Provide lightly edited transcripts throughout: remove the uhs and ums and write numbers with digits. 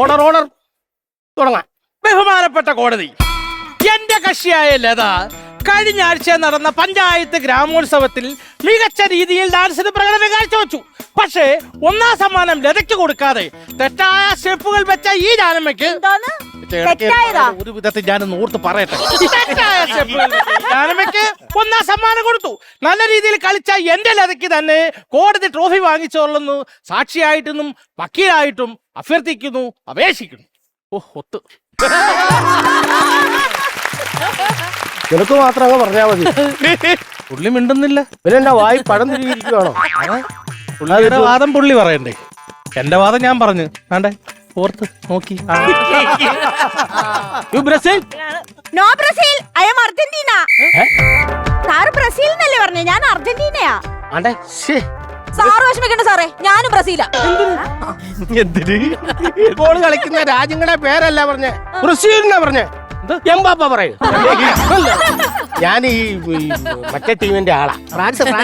Order order തുടങ്ങാം. ബഹുമാനപ്പെട്ട കോടതി, എന്റെ കക്ഷിയായ ലത കഴിഞ്ഞ ആഴ്ച നടന്ന പഞ്ചായത്ത് ഗ്രാമോത്സവത്തിൽ മികച്ച രീതിയിൽ ഡാൻസിന് പ്രകടനം കാഴ്ചവെച്ചു. പക്ഷേ ഒന്നാം സമ്മാനം ലതയ്ക്ക് കൊടുക്കാതെ തെറ്റായ സ്റ്റെപ്പുകൾ വെച്ച ഈ ജാനമ്മയ്ക്ക് ഒരു വിധത്തിൽ ഞാൻ ഓർത്ത് പറയട്ടെ, തെറ്റായ സ്റ്റെപ്പുകൾ ജാനമ്മയ്ക്ക് ഒന്നാം സമ്മാനം കൊടുത്തു. നല്ല രീതിയിൽ കളിച്ച എന്റെ ലതയ്ക്ക് തന്നെ കോടതി ട്രോഫി വാങ്ങിച്ചോളുന്നു സാക്ഷിയായിട്ടും വക്കീലായിട്ടും അഭ്യർത്ഥിക്കുന്നു, അപേക്ഷിക്കുന്നു. ഓ ഒത്ത് നിനക്ക് മാത്രം അങ്ങ് പറഞ്ഞാ മതി. പുള്ളി മിണ്ടുന്നില്ല. പിന്നെ എന്റെ വായി പഴം തിരിയിരിക്കുവാണോ? പുള്ളിയുടെ വാദം പുള്ളി പറയണ്ടേ? എന്റെ വാദം ഞാൻ പറഞ്ഞു. ആണ്ടേ ഓർത്ത് നോക്കി. Brazil? No Brazil, I am Argentina. സാറ് ബ്രസീൽ എന്നല്ലേ പറഞ്ഞേ? ഞാൻ അർജന്റീനയാ. ആണ്ടേ സാറ് വിഷമിക്കണ്ട സാറേ, ഞാനും ബ്രസീലാ. എന്തിന്? ഫുട്ബോൾ കളിക്കുന്ന രാജ്യങ്ങളുടെ പേരല്ല പറഞ്ഞേ, ബ്രസീലിനാ പറഞ്ഞേ. എംബാപ്പ പറയൂ. ഞാൻ ഈ മറ്റേ ടീമിന്റെ ആളാ,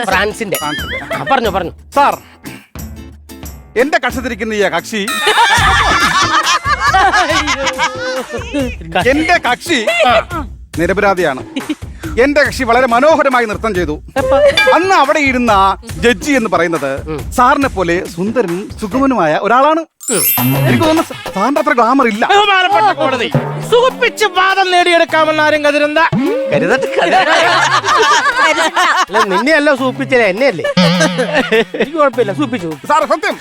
ഫ്രാൻസിന്റെ. പറഞ്ഞു സാർ, എന്റെ കക്ഷത്തിരിക്കുന്ന ഈ കക്ഷി എന്റെ കക്ഷി നിരപരാധിയാണ്. എന്റെ കക്ഷി വളരെ മനോഹരമായി നൃത്തം ചെയ്തു. അന്ന് അവിടെ ഇരുന്ന ജഡ്ജി എന്ന് പറയുന്നത് സാറിനെ പോലെ സുന്ദരനും സുഗമനുമായ ഒരാളാണ്. എനിക്ക് തോന്നുന്നു സാറിന്റെ അത്ര ഗ്ലാമർ ഇല്ല. ബഹുമാനപ്പെട്ട കോടതി, സുഖിപ്പിച്ച് വാദം നേടിയെടുക്കാമെന്ന് ആരും കരുതണ്ട. നിന്നെയല്ല സൂപ്പിച്ചത്, എന്നെയല്ലേ? എനിക്ക് കുഴപ്പമില്ല, സൂപ്പിച്ചു. സാർ സത്യം,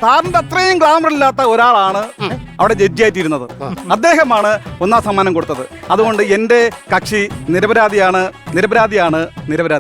സാറിന്റെ അത്രയും ഗ്ലാമർ ഇല്ലാത്ത ഒരാളാണ് അവിടെ ജഡ്ജിയായിട്ടിരുന്നത്. അദ്ദേഹമാണ് ഒന്നാം സമ്മാനം കൊടുത്തത്. അതുകൊണ്ട് എന്റെ കക്ഷി നിരപരാധിയാണ്.